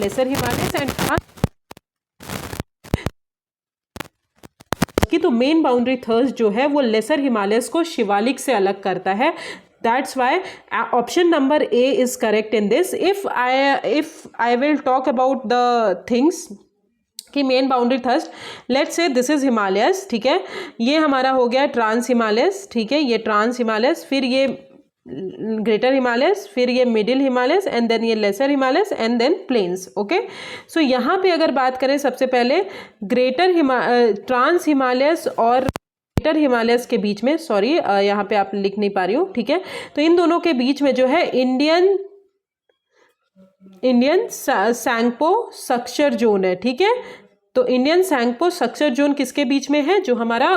Laser Himalayas and की तो main boundary thirst जो है वो लेसर हिमालयस को शिवालिक से अलग करता है. That's why option number A is correct in this. If I will talk about the things कि main boundary thrust, let's say this is Himalayas, ठीक है, ये हमारा हो गया ट्रांस हिमालयस, ठीक है, ये ट्रांस हिमालयस, फिर ये ग्रेटर हिमालयस, फिर ये मिडिल हिमालयस एंड देन ये lesser Himalayas and then plains. Okay, so यहाँ पे अगर बात करें सबसे पहले ट्रांस हिमालयस और ग्रेटर हिमालयस के बीच में, सॉरी यहाँ पे आप लिख नहीं पा रही हूँ, ठीक है, तो इन दोनों के बीच में जो है इंडियन सैंगपो सक्सर जोन है, ठीक है. तो इंडियन सैंगपो सक्सर जोन किसके बीच में है? जो हमारा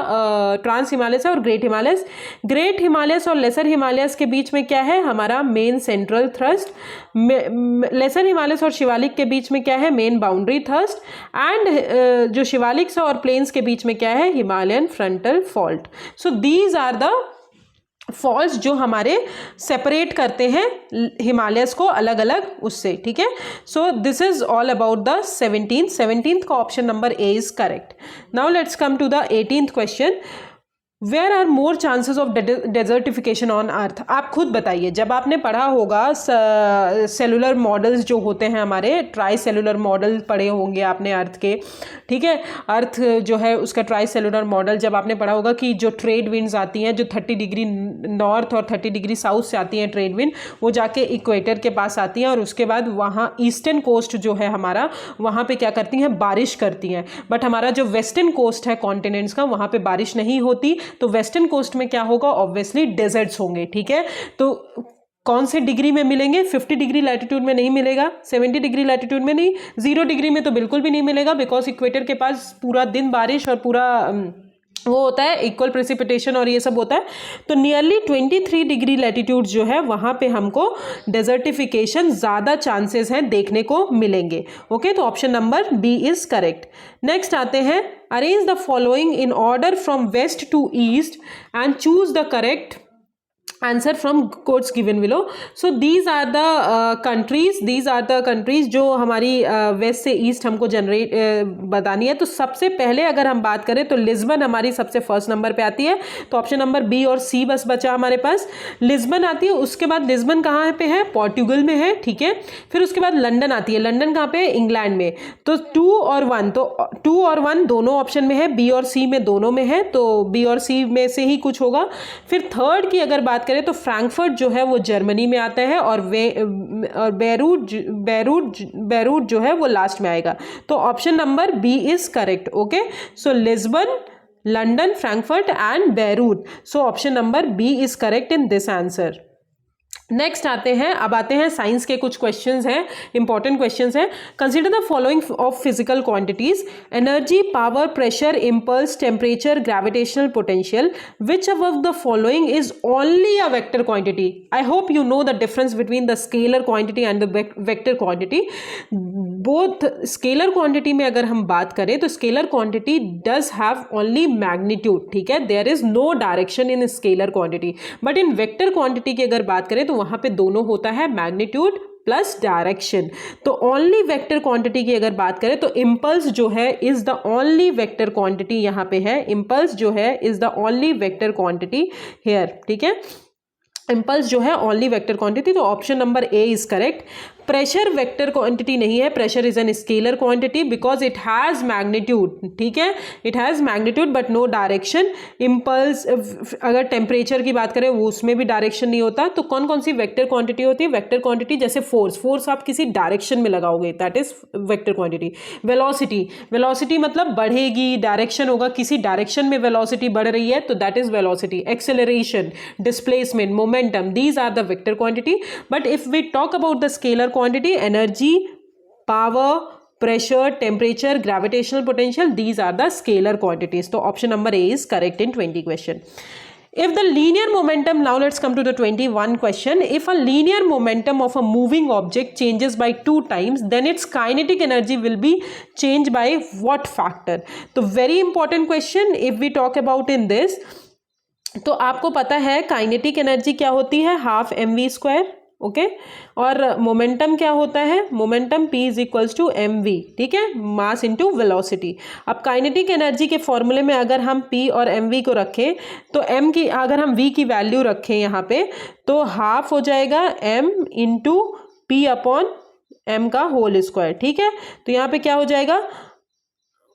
ट्रांस हिमालयस है और ग्रेट हिमालयस. ग्रेट हिमालयस और लेसर हिमालयस के बीच में क्या है? हमारा main central thrust. Lesser Himalayas और शिवालिक के बीच में क्या है? Main boundary thrust. एंड जो शिवालिक और प्लेन्स के बीच में क्या है? Himalayan frontal fault. So these are the faults जो हमारे सेपरेट करते हैं हिमालयस को अलग अलग उससे, ठीक है. So this is all about the 17th का option number A is correct. Now let's come to the 18th question. Where are more chances of desertification on earth? आप खुद बताइए, जब आपने पढ़ा होगा सेलुलर मॉडल्स जो होते हैं हमारे, ट्राई सेलुलर मॉडल पढ़े होंगे आपने अर्थ के, ठीक है, अर्थ जो है उसका ट्राई सेलुलर मॉडल जब आपने पढ़ा होगा कि जो ट्रेड विंड्स आती हैं, जो 30 डिग्री नॉर्थ और 30 डिग्री साउथ से आती हैं ट्रेड विंड, वो जाके इक्वेटर के पास आती हैं और उसके बाद वहाँ ईस्टर्न कोस्ट जो है हमारा, वहाँ पे क्या करती हैं? बारिश करती हैं. बट हमारा जो वेस्टर्न कोस्ट है कॉन्टिनेंट्स का, वहाँ पे बारिश नहीं होती. तो वेस्टर्न कोस्ट में क्या होगा? ऑब्वियसली डेजर्ट्स होंगे, ठीक है. तो कौन से डिग्री में मिलेंगे? 50 डिग्री लैटिट्यूड में नहीं मिलेगा, 70 डिग्री लैटिट्यूड में नहीं, 0 डिग्री में तो बिल्कुल भी नहीं मिलेगा, बिकॉज इक्वेटर के पास पूरा दिन बारिश और पूरा वो होता है, इक्वल प्रेसिपिटेशन और ये सब होता है. तो नियरली 23 डिग्री लैटिट्यूड जो है वहाँ पे हमको डेजर्टिफिकेशन ज़्यादा चांसेस हैं देखने को मिलेंगे. ओके, तो option number B is correct. Next आते हैं, arrange the following in order from west to east and choose the correct answer from codes given below. So these are the countries जो हमारी waste से east हमको generate बतानी है. तो सबसे पहले अगर हम बात करें तो लिस्बन हमारी सबसे फर्स्ट नंबर पे आती है. तो ऑप्शन नंबर बी और सी बस बचा हमारे पास. लिस्बन आती है, उसके बाद लिस्बन कहाँ पे है? पोर्टुगल में है, ठीक है. फिर उसके बाद लंदन आती है. लंदन कहाँ पे है? इंग्लैंड में. तो 2 और 1, तो 2 और 1 दोनों ऑप्शन में है, बी और सी में दोनों में है, तो बी और सी में से ही कुछ होगा. फिर थर्ड की अगर बात तो फ्रैंकफर्ट जो है वो जर्मनी में आता है और बेरूट जो है वो लास्ट में आएगा. तो option number B is correct. Okay, so Lisbon, London, Frankfurt and Beirut. So option number B is correct in this answer. Next आते हैं, अब आते हैं साइंस के कुछ क्वेश्चंस हैं, इंपॉर्टेंट क्वेश्चंस हैं. Consider the following of physical quantities: energy, power, pressure, impulse, temperature, gravitational potential. Which above the following is only a vector quantity? I hope you know the difference between the scalar quantity and the vector quantity. Both scalar quantity में अगर हम बात करें तो scalar quantity does have only magnitude, ठीक है, there is no direction in scalar quantity. But in vector quantity की अगर बात करें तो वहां पे दोनों होता है, मैग्नीट्यूड प्लस डायरेक्शन. तो ओनली वेक्टर क्वांटिटी की अगर बात करें तो इम्पल्स जो है is the only vector quantity यहाँ पे है. इम्पल्स जो है is the only vector quantity here, ठीक है. इम्पल्स जो है ओनली वेक्टर क्वांटिटी. तो option number A is correct. Pressure vector quantity नहीं है, pressure is an scalar quantity because it has magnitude, ठीक है, it has magnitude but no direction. Impulse, अगर टेम्परेचर की बात करें वो उसमें भी डायरेक्शन नहीं होता. तो कौन कौन सी वेक्टर क्वांटिटी होती है? वेक्टर क्वांटिटी जैसे फोर्स आप किसी डायरेक्शन में लगाओगे, that is vector quantity. Velocity मतलब बढ़ेगी, डायरेक्शन होगा, किसी डायरेक्शन में वेलोसिटी बढ़ रही है तो that is velocity. Acceleration, displacement, momentum, these are the vector quantity. But if we talk about the scalar quantity, energy, power, pressure, temperature, gravitational potential, these are the scalar quantities. So option number A is correct in 20 question. If the linear momentum, now let's come to the 21 question. If a linear momentum of a moving object changes by 2 times, then its kinetic energy will be changed by what factor? So very important question if we talk about in this. तो आपको पता है kinetic energy क्या होती है? Half mv square. Okay और momentum क्या होता है, momentum p is equals to mv, ठीक है, मास इनटू वेलोसिटी। अब काइनेटिक एनर्जी के फॉर्मूले में अगर हम p और mv को रखें तो m की अगर हम v की वैल्यू रखें यहाँ पे तो हाफ हो जाएगा m into p upon m का होल स्क्वायर, ठीक है। तो यहाँ पे क्या हो जाएगा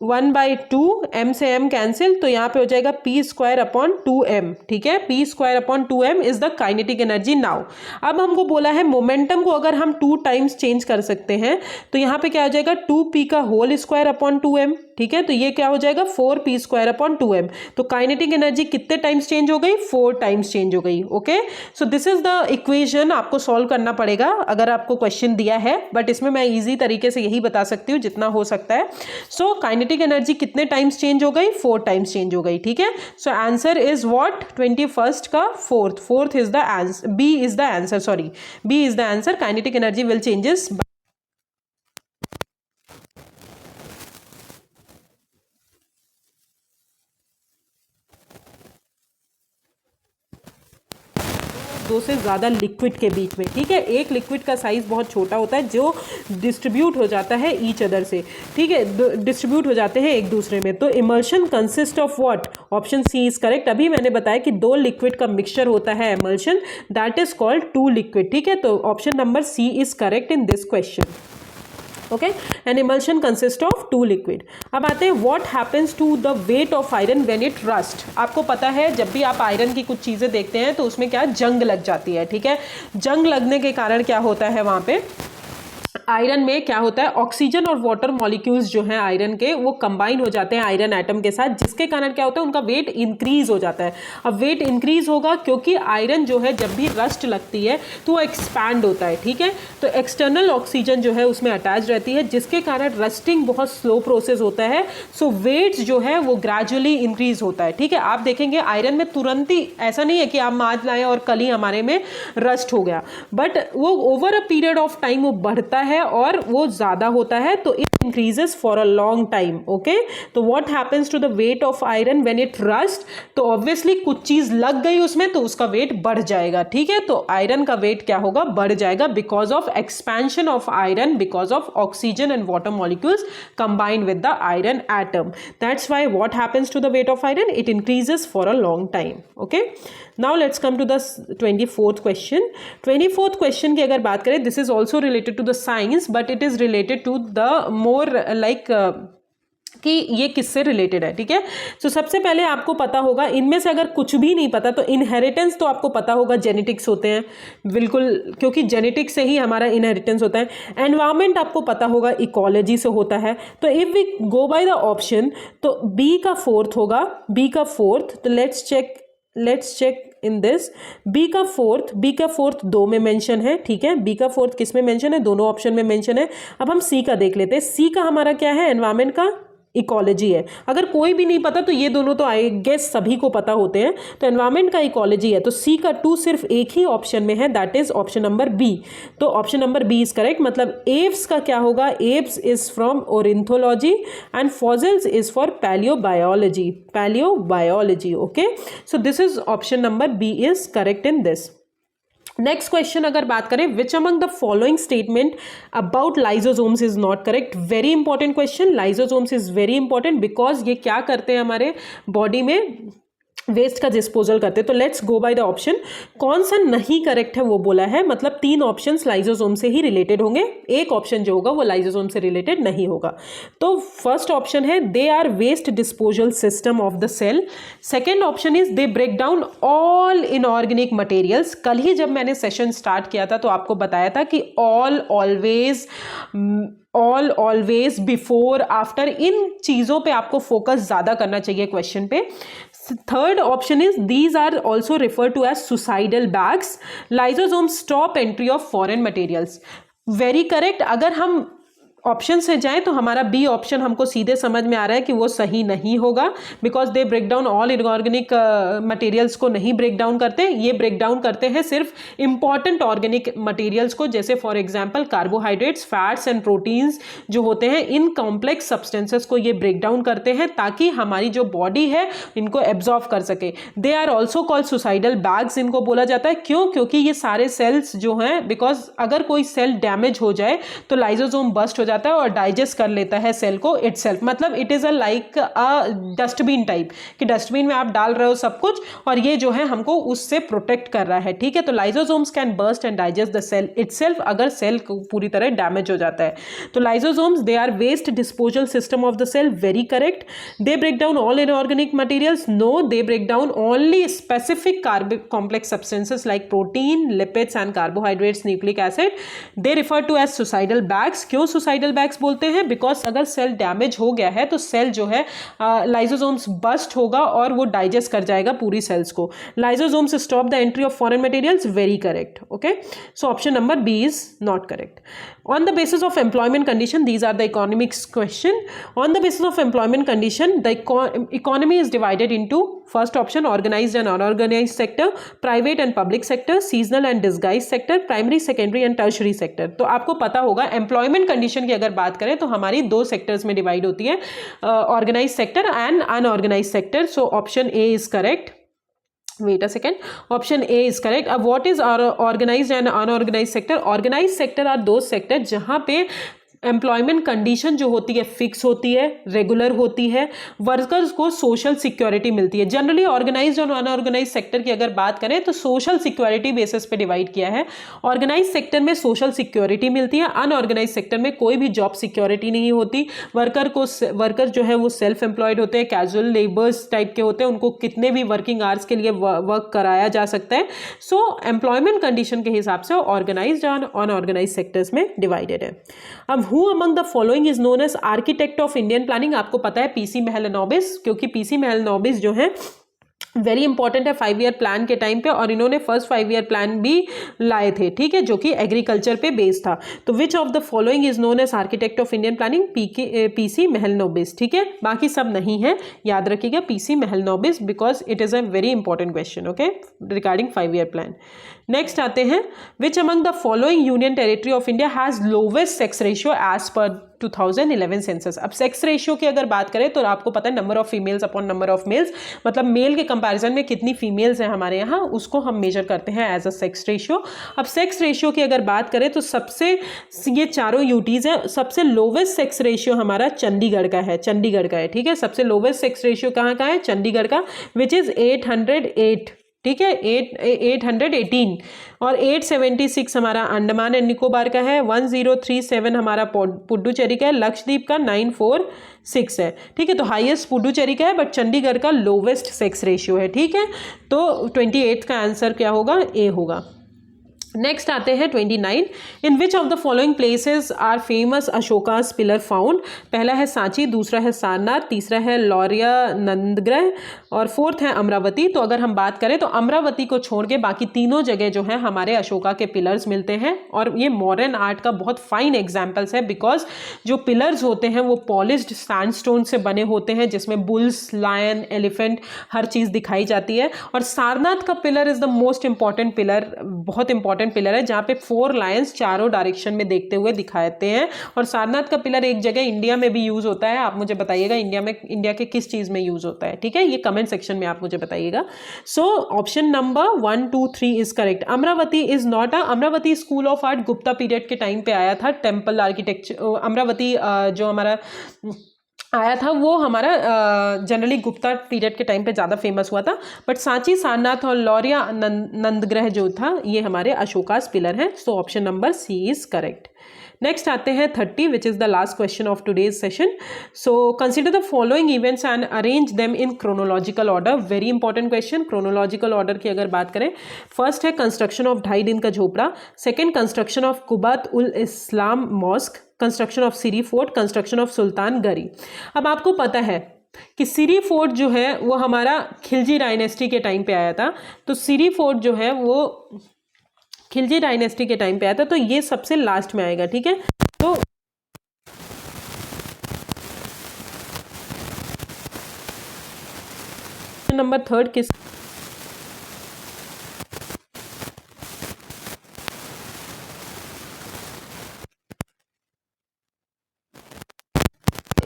1/2, m से m कैंसिल, तो यहाँ पे हो जाएगा p स्क्वायर अपॉन 2m, ठीक है, p square upon 2m is the kinetic energy now. अब हमको बोला है मोमेंटम को अगर हम 2 टाइम्स चेंज कर सकते हैं तो यहाँ पे क्या हो जाएगा 2p का होल स्क्वायर अपॉन 2m, ठीक है, तो ये क्या हो जाएगा 4p स्क्वायर अपॉन 2m। तो काइनेटिक एनर्जी कितने टाइम्स चेंज हो गई, 4 टाइम्स चेंज हो गई। Okay, so this is the equation, आपको सॉल्व करना पड़ेगा अगर आपको क्वेश्चन दिया है, बट इसमें मैं इजी तरीके से यही बता सकती हूँ जितना हो सकता है। सो काइनेटिक एनर्जी कितने टाइम्स चेंज हो गई, 4 टाइम्स चेंज हो गई, ठीक है। So answer is what 21st का fourth is the answer, B is the answer, sorry B is the answer, kinetic energy will changes. दो से ज़्यादा लिक्विड के बीच में, ठीक है, एक लिक्विड का साइज बहुत छोटा होता है जो डिस्ट्रीब्यूट हो जाता है ईच अदर से, ठीक है, डिस्ट्रीब्यूट हो जाते हैं एक दूसरे में। तो emulsion consist of what, option C is correct. अभी मैंने बताया कि 2 लिक्विड का मिक्सचर होता है emulsion, that is called 2 liquid, ठीक है। तो option number C is correct in this question. Okay, an emulsion consist of 2 liquid. अब आते हैं what happens to the weight of iron when it rust. आपको पता है जब भी आप आयरन की कुछ चीज़ें देखते हैं तो उसमें क्या जंग लग जाती है, ठीक है। जंग लगने के कारण क्या होता है, वहाँ पे आयरन में क्या होता है, ऑक्सीजन और वाटर मॉलिक्यूल्स जो हैं आयरन के वो कंबाइन हो जाते हैं आयरन एटम के साथ, जिसके कारण क्या होता है उनका वेट इंक्रीज हो जाता है। अब वेट इंक्रीज होगा क्योंकि आयरन जो है जब भी रस्ट लगती है तो वो एक्सपैंड होता है, ठीक है। तो एक्सटर्नल ऑक्सीजन जो है उसमें अटैच रहती है, जिसके कारण रस्टिंग बहुत स्लो प्रोसेस होता है। सो वेट जो है वो ग्रेजुअली इंक्रीज होता है, ठीक है। आप देखेंगे आयरन में तुरंत ही ऐसा नहीं है कि आप आज लाएं और कल ही हमारे में रस्ट हो गया, बट वो over a period of time वो बढ़ता है और वो ज्यादा होता है, तो it increases for a long time. Okay, तो what happens to the weight of iron when it rust, तो ऑब्वियसली कुछ चीज लग गई उसमें तो उसका वेट बढ़ जाएगा, ठीक है। तो आयरन का वेट क्या होगा, बढ़ जाएगा because of expansion of iron, because of oxygen and water molecules combined with the iron atom. That's why what happens to the weight of iron, it increases for a long time. Okay, now let's come to the 24th question. 24th question की अगर बात करें, this is also related to the science but it is related to the more like कि ये किससे related है, ठीक है। तो सबसे पहले आपको पता होगा, इनमें से अगर कुछ भी नहीं पता तो इनहेरिटेंस तो आपको पता होगा, जेनेटिक्स होते हैं बिल्कुल, क्योंकि जेनेटिक्स से ही हमारा इनहेरिटेंस होता है। एनवायरमेंट आपको पता होगा, इकोलॉजी से होता है। तो if we go by the option तो बी का 4th होगा, बी का 4th। तो let's check in this, B का 4th 2 में मेंशन है, ठीक है। बी का 4th किस में मेंशन है, दोनों ऑप्शन में मेंशन है। अब हम सी का देख लेते हैं। सी का हमारा क्या है, एनवायरमेंट का इकोलॉजी है। अगर कोई भी नहीं पता तो ये दोनों तो आई गेस सभी को पता होते हैं। तो एनवायरमेंट का इकोलॉजी है, तो सी का 2 सिर्फ एक ही ऑप्शन में है, that is option number B. तो option number B is correct. मतलब एव्स का क्या होगा, Aves is from ornithology and fossils is for palaeobiology. Okay, so this is option number B is correct in this. Next question अगर बात करें, which among the following statement about lysosomes is not correct. Very important question, lysosomes is very important because ये क्या करते हैं, हमारे body में waste का डिस्पोजल करते हैं। तो let's go by the option. कौन सा नहीं करेक्ट है वो बोला है, मतलब 3 ऑप्शंस लाइजोसोम से ही रिलेटेड होंगे, एक ऑप्शन जो होगा वो लाइजोसोम से रिलेटेड नहीं होगा। तो फर्स्ट ऑप्शन है they are waste disposal system of the cell. Second option is they break down all inorganic materials. कल ही जब मैंने सेशन स्टार्ट किया था तो आपको बताया था कि ऑल, ऑलवेज, बिफोर, आफ्टर, इन चीज़ों पे आपको फोकस ज़्यादा करना चाहिए क्वेश्चन पे। Third option is these are also refer to as suicidal bags. Lysosome stop entry of foreign materials. Very correct. अगर हम ऑप्शन से जाए तो हमारा बी ऑप्शन हमको सीधे समझ में आ रहा है कि वो सही नहीं होगा, because they break down all inorganic materials को नहीं ब्रेक डाउन करते, ये ब्रेक डाउन करते हैं सिर्फ इंपॉर्टेंट ऑर्गेनिक मटेरियल्स को, जैसे for example carbohydrates, fats and proteins जो होते हैं, इन कॉम्प्लेक्स सब्सटेंसेस को ये ब्रेक डाउन करते हैं ताकि हमारी जो बॉडी है इनको एब्जॉर्ब कर सके। They are also called suicidal bags, इनको बोला जाता है। क्यों? क्योंकि ये सारे सेल्स जो हैं, बिकॉज अगर कोई सेल डैमेज हो जाए तो लाइसोसोम बस्ट हो जाता है और डाइजेस्ट कर लेता है सेल को इटसेल्फ। मतलब it is a like a dustbin type, कि डस्टबिन में आप डाल रहे हो सब कुछ और ये जो है हमको उससे प्रोटेक्ट कर रहा है, ठीक है। तो lysosomes can burst and digest the cell itself अगर सेल पूरी तरह डैमेज हो जाता है। तो lysosomes they are waste disposal system of the cell, very correct. They break down all inorganic materials, no, they break down only specific complex substances like protein, lipids and carbohydrates, nucleic acid. They refer to as suicidal bags. क्यों suicidal bags बोलते हैं? Because अगर cell damage हो गया है तो cell जो है लाइसोसोम्स बस्ट होगा और वो डाइजेस्ट कर जाएगा पूरी सेल्स को। Lysosomes stop the entry of foreign materials, very correct, okay. So option number B is not correct. On the basis of employment condition, these are the economics question. On the basis of employment condition, the economy is divided into first option organized and unorganized sector, private and public sector, seasonal and disguised sector, primary, secondary and tertiary sector. तो आपको पता होगा employment condition की अगर बात करें तो हमारी दो sectors में divide होती है, organized sector and unorganized sector. So option A is correct. Wait a second. Option A is correct. अब what is our organized and unorganized sector? Organized sector are those sector जहाँ पे employment condition जो होती है fix होती है, regular होती है, वर्कर्स को सोशल सिक्योरिटी मिलती है। जनरली ऑर्गेनाइज्ड और अनऑर्गेनाइज्ड सेक्टर की अगर बात करें तो सोशल सिक्योरिटी बेसिस पे डिवाइड किया है। ऑर्गेनाइज्ड सेक्टर में सोशल सिक्योरिटी मिलती है, अनऑर्गेनाइज्ड सेक्टर में कोई भी जॉब सिक्योरिटी नहीं होती। वर्कर जो है वो सेल्फ एम्प्लॉयड होते हैं, कैजुअल लेबर्स टाइप के होते हैं, उनको कितने भी वर्किंग आवर्स के लिए वर्क कराया जा सकता है। सो एम्प्लॉयमेंट कंडीशन के हिसाब से ऑर्गेनाइज्ड और अनऑर्गेनाइज्ड सेक्टर्स में डिवाइडेड है। अब Who among the following is known as architect of Indian planning? आपको पता है पीसी महलनोबिस, क्योंकि पीसी महलनोबिस जो है वेरी इंपॉर्टेंट है 5 ईयर प्लान के टाइम पे, और इन्होंने फर्स्ट 5 ईयर प्लान भी लाए थे, ठीक है, जो कि एग्रीकल्चर पे बेस्ड था। तो which of the following is known as architect of Indian planning? PC Mahalanobis, ठीक है, बाकी सब नहीं है, याद रखिएगा PC Mahalanobis, because it is a very important question, okay, regarding 5 year plan. Next आते हैं, which among the following union territory of India has lowest sex ratio as per 2011 census. अब सेक्स रेशियो की अगर बात करें तो आपको पता है number of females upon number of males, मतलब मेल के कंपैरिजन में कितनी फीमेल्स हैं हमारे यहाँ, उसको हम मेजर करते हैं एज अ सेक्स रेशियो। अब सेक्स रेशियो की अगर बात करें तो सबसे, ये चारों यूटीज हैं, सबसे लोवेस्ट सेक्स रेशियो हमारा चंडीगढ़ का है, चंडीगढ़ का है, ठीक है। सबसे लोवेस्ट सेक्स रेशियो कहाँ का है? चंडीगढ़ का, विच इज 808, ठीक है, 818, और 876 हमारा अंडमान एंड निकोबार का है, 1037 हमारा पुडुचेरी का है, लक्षद्वीप का 946 है, ठीक है। तो हाईएस्ट पुडुचेरी का है, बट चंडीगढ़ का लोवेस्ट सेक्स रेशियो है, ठीक है। तो 28 का आंसर क्या होगा? ए होगा। नेक्स्ट आते हैं 29, in which of the following places are famous Ashoka's pillar found? पहला है सांची, दूसरा है सारनाथ, तीसरा है लौरिया नंदग्रह और फोर्थ है अमरावती। तो अगर हम बात करें तो अमरावती को छोड़ के बाकी तीनों जगह जो है हमारे अशोका के पिलर्स मिलते हैं, और ये मॉडर्न आर्ट का बहुत फाइन एग्जाम्पल्स है, बिकॉज जो पिलर्स होते हैं वो पॉलिश्ड सैंडस्टोन से बने होते हैं, जिसमें बुल्स, लायन, एलिफेंट हर चीज़ दिखाई जाती है। और सारनाथ का pillar is the most important pillar, बहुत इंपॉर्टेंट पिलर है, जहाँ पे 4 लायंस चारों डायरेक्शन में देखते हुए दिखाते हैं। और सारनाथ का पिलर एक जगह इंडिया में भी यूज होता है, आप मुझे बताइएगा इंडिया के किस चीज में यूज होता है, ठीक है, ये कमेंट सेक्शन में आप मुझे बताइएगा। सो option number 1, 2, 3 is correct. Amravati is not Amravati school of art Gupta period के टाइम पे आया था, टेम्पल आर्किटेक्चर। अमरावती जो हमारा आया था वो हमारा जनरली गुप्ता पीरियड के टाइम पे ज़्यादा फेमस हुआ था, बट सांची, सारनाथ और लौरिया नंदग्रह जो था ये हमारे अशोकास पिलर हैं। So option number C is correct. Next आते हैं 30, which is the last question of today's session. So consider the following events and arrange them in chronological order. Very important question. Chronological order की अगर बात करें, first है construction of 2.5 Din Ka Jhonpra, second construction of Quwwat ul Islam mosque, construction of Siri fort, construction of Sultan Ghari. अब आपको पता है कि सिरी फोर्ट जो है वो हमारा खिलजी डायनेस्टी के टाइम पे आया था, तो सिरी फोर्ट जो है वो खिलजी डायनेस्टी के टाइम पे आया था, तो ये सबसे लास्ट में आएगा, ठीक है। तो नंबर 3 किस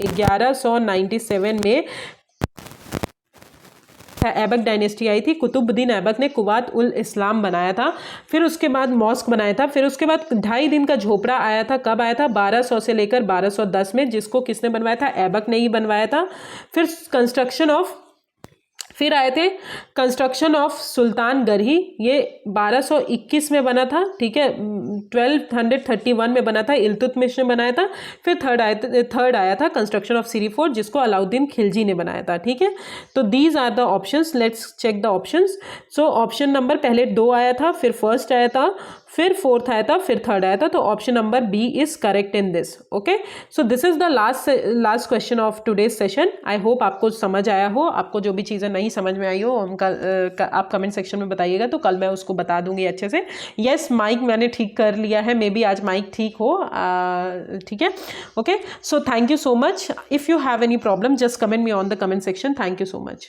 1197 में ऐबक डायनेस्टी आई थी। कुतुबुद्दीन ऐबक ने कुवात उल इस्लाम बनाया था, फिर उसके बाद मॉस्क बनाया था, फिर उसके बाद 2.5 दिन का झोपड़ा आया था। कब आया था? 1200 से लेकर 1210 में, जिसको किसने बनवाया था? ऐबक ने ही बनवाया था। फिर आए थे कंस्ट्रक्शन ऑफ सुल्तान गरही, ये 1221 में बना था, ठीक है। 1231 में बना था, इल्तुतमिश ने बनाया था। फिर थर्ड आया था कंस्ट्रक्शन ऑफ सिरी फोर्ट, जिसको अलाउद्दीन खिलजी ने बनाया था, ठीक है। तो these are the options, let's check the options. So option number पहले 2 आया था, फिर फर्स्ट आया था, फिर फोर्थ आया था, फिर थर्ड आया था। तो option number B is correct in this. Okay, so this is the last question of today's session. I hope आपको समझ आया हो। आपको जो भी चीज़ें नहीं समझ में आई हो आप कमेंट सेक्शन में बताइएगा, तो कल मैं उसको बता दूंगी अच्छे से। यस, माइक मैंने ठीक कर लिया है, मे बी आज माइक ठीक हो, ठीक है। Okay, so thank you so much. If you have any problem just comment me on the comment section. Thank you so much.